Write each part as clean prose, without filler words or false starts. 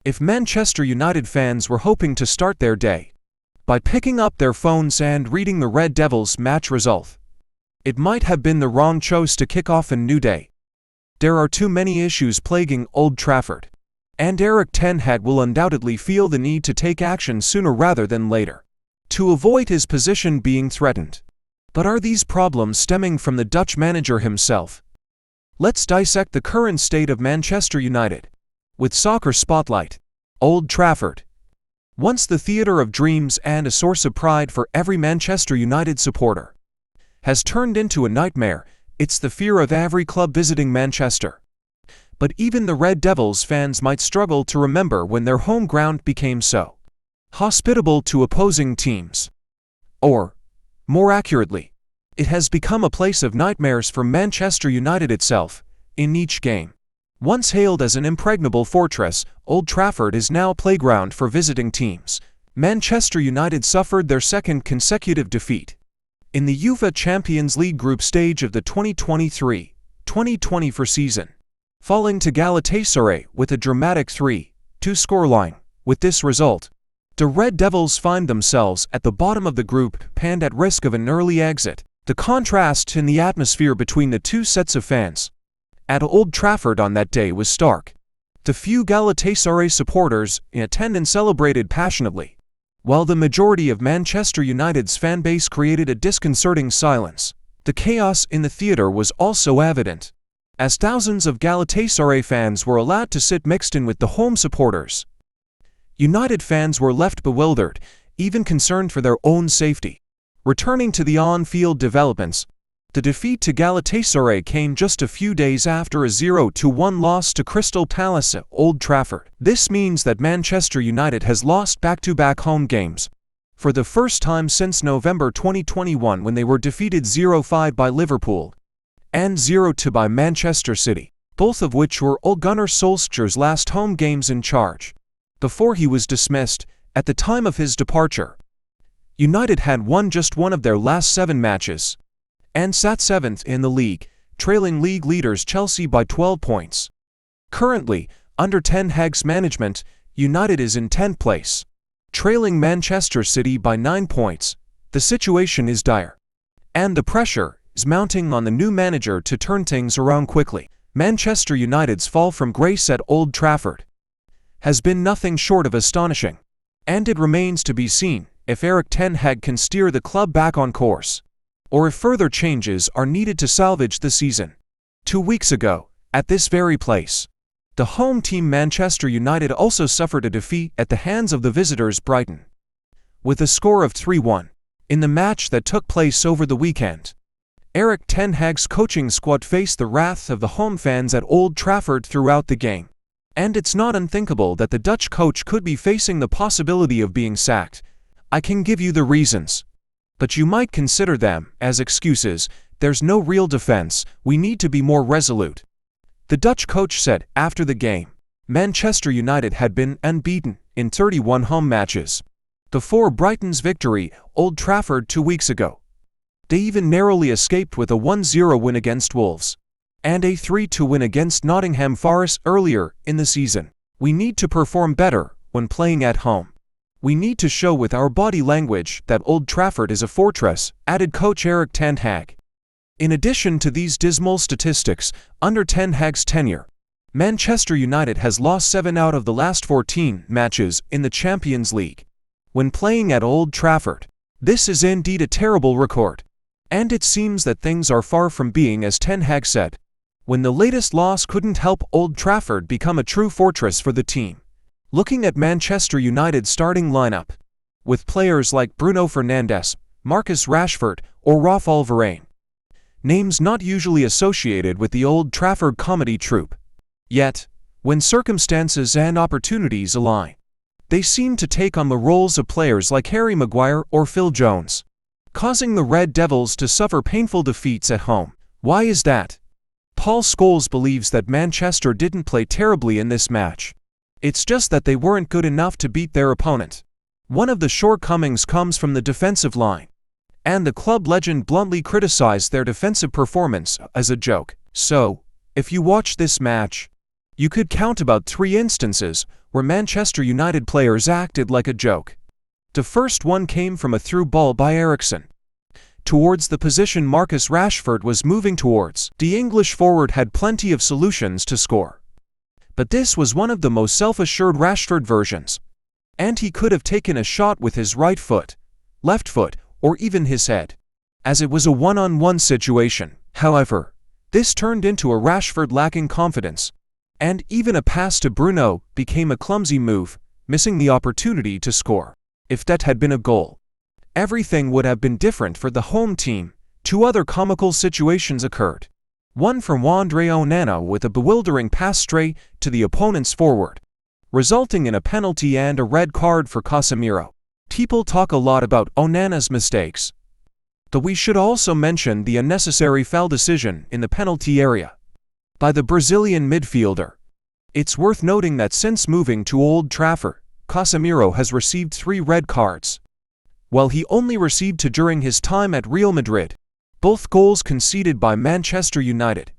If Manchester United fans were hoping to start their day by picking up their phones and reading the Red Devils match result, it might have been the wrong choice to kick off a new day. There are too many issues plaguing Old Trafford, and Erik ten Hag will undoubtedly feel the need to take action sooner rather than later to avoid his position being threatened. But are these problems stemming from the Dutch manager himself? Let's dissect the current state of Manchester United with Soccer Spotlight. Old Trafford, once the theatre of dreams and a source of pride for every Manchester United supporter, has turned into a nightmare. It's the fear of every club visiting Manchester. But even the Red Devils fans might struggle to remember when their home ground became so hospitable to opposing teams. Or, more accurately, it has become a place of nightmares for Manchester United itself. In each game, once hailed as an impregnable fortress, Old Trafford is now a playground for visiting teams. Manchester United suffered their second consecutive defeat in the UEFA Champions League group stage of the 2023-2024 season, falling to Galatasaray with a dramatic 3-2 scoreline. With this result, the Red Devils find themselves at the bottom of the group and at risk of an early exit. The contrast in the atmosphere between the two sets of fans at Old Trafford on that day was stark. The few Galatasaray supporters in attendance celebrated passionately, while the majority of Manchester United's fanbase created a disconcerting silence. The chaos in the theatre was also evident, as thousands of Galatasaray fans were allowed to sit mixed in with the home supporters. United fans were left bewildered, even concerned for their own safety. Returning to the on-field developments, the defeat to Galatasaray came just a few days after a 0-1 loss to Crystal Palace at Old Trafford. This means that Manchester United has lost back-to-back home games for the first time since November 2021, when they were defeated 0-5 by Liverpool and 0-2 by Manchester City, both of which were Ole Gunnar Solskjaer's last home games in charge before he was dismissed. At the time of his departure, United had won just one of their last 7 matches and sat 7th in the league, trailing league leaders Chelsea by 12 points. Currently, under ten Hag's management, United is in 10th place, trailing Manchester City by 9 points. The situation is dire, and the pressure is mounting on the new manager to turn things around quickly. Manchester United's fall from grace at Old Trafford has been nothing short of astonishing, and it remains to be seen if Erik ten Hag can steer the club back on course, or if further changes are needed to salvage the season. 2 weeks ago, at this very place, the home team Manchester United also suffered a defeat at the hands of the visitors Brighton, with a score of 3-1. In the match that took place over the weekend, Erik ten Hag's coaching squad faced the wrath of the home fans at Old Trafford throughout the game, and it's not unthinkable that the Dutch coach could be facing the possibility of being sacked. I can give you the reasons, but you might consider them as excuses. There's no real defense. We need to be more resolute, the Dutch coach said after the game. Manchester United had been unbeaten in 31 home matches before Brighton's victory at Old Trafford 2 weeks ago. They even narrowly escaped with a 1-0 win against Wolves and a 3-2 win against Nottingham Forest earlier in the season. We need to perform better when playing at home. We need to show with our body language that Old Trafford is a fortress, added coach Erik ten Hag. In addition to these dismal statistics, under ten Hag's tenure, Manchester United has lost 7 out of the last 14 matches in the Champions League when playing at Old Trafford. This is indeed a terrible record, and it seems that things are far from being as ten Hag said, when the latest loss couldn't help Old Trafford become a true fortress for the team. Looking at Manchester United's starting lineup, with players like Bruno Fernandes, Marcus Rashford, or Rafael Varane, names not usually associated with the Old Trafford comedy troupe. Yet, when circumstances and opportunities align, they seem to take on the roles of players like Harry Maguire or Phil Jones, causing the Red Devils to suffer painful defeats at home. Why is that? Paul Scholes believes that Manchester didn't play terribly in this match. It's just that they weren't good enough to beat their opponent. One of the shortcomings comes from the defensive line, and the club legend bluntly criticized their defensive performance as a joke. So, if you watch this match, you could count about 3 instances where Manchester United players acted like a joke. The first one came from a through ball by Eriksen towards the position Marcus Rashford was moving towards. The English forward had plenty of solutions to score, but this was one of the most self-assured Rashford versions, and he could have taken a shot with his right foot, left foot, or even his head, as it was a one-on-one situation. However, this turned into a Rashford lacking confidence, and even a pass to Bruno became a clumsy move, missing the opportunity to score. If that had been a goal, everything would have been different for the home team. Two other comical situations occurred. One from Andre Onana with a bewildering pass straight to the opponent's forward, resulting in a penalty and a red card for Casemiro. People talk a lot about Onana's mistakes, but we should also mention the unnecessary foul decision in the penalty area by the Brazilian midfielder. It's worth noting that since moving to Old Trafford, Casemiro has received 3 red cards, while he only received 2 during his time at Real Madrid. Both goals conceded by Manchester United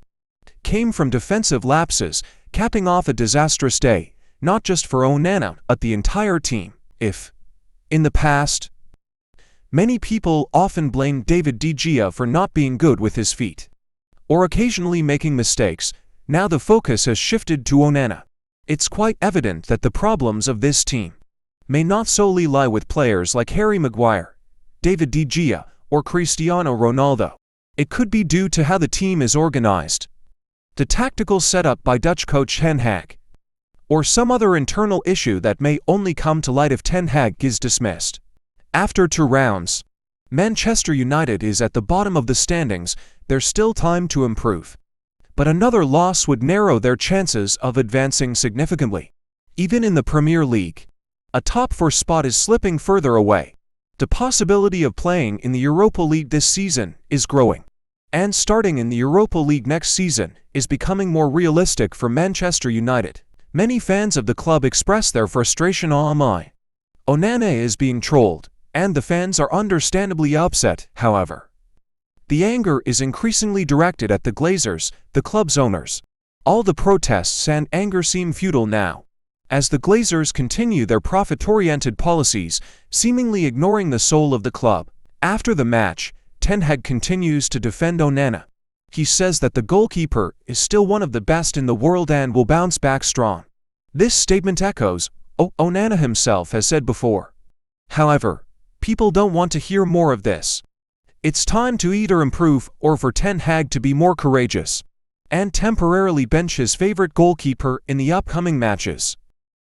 came from defensive lapses, capping off a disastrous day, not just for Onana, but the entire team. If, in the past, many people often blamed David De Gea for not being good with his feet, or occasionally making mistakes, now the focus has shifted to Onana. It's quite evident that the problems of this team may not solely lie with players like Harry Maguire, David De Gea, or Cristiano Ronaldo. It could be due to how the team is organized, the tactical setup by Dutch coach Ten Hag, or some other internal issue that may only come to light if Ten Hag is dismissed. After 2 rounds, Manchester United is at the bottom of the standings. There's still time to improve, but another loss would narrow their chances of advancing significantly. Even in the Premier League, a top 4 spot is slipping further away. The possibility of playing in the Europa League this season is growing, and starting in the Europa League next season is becoming more realistic for Manchester United. Many fans of the club express their frustration online. Onana is being trolled, and the fans are understandably upset. However, the anger is increasingly directed at the Glazers, the club's owners. All the protests and anger seem futile now, as the Glazers continue their profit-oriented policies, seemingly ignoring the soul of the club. After the match, Ten Hag continues to defend Onana. He says that the goalkeeper is still one of the best in the world and will bounce back strong. This statement echoes what Onana himself has said before. However, people don't want to hear more of this. It's time to either improve or for Ten Hag to be more courageous and temporarily bench his favorite goalkeeper in the upcoming matches.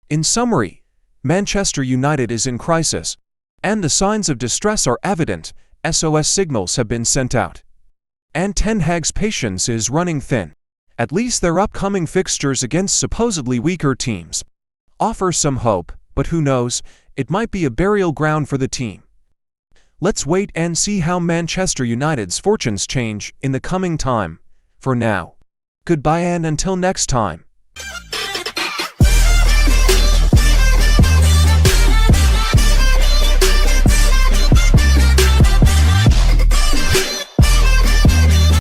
In summary, Manchester United is in crisis, and the signs of distress are evident. SOS signals have been sent out, and Ten Hag's patience is running thin. At least their upcoming fixtures against supposedly weaker teams offer some hope, but who knows, it might be a burial ground for the team. Let's wait and see how Manchester United's fortunes change in the coming time. For now, goodbye and until next time.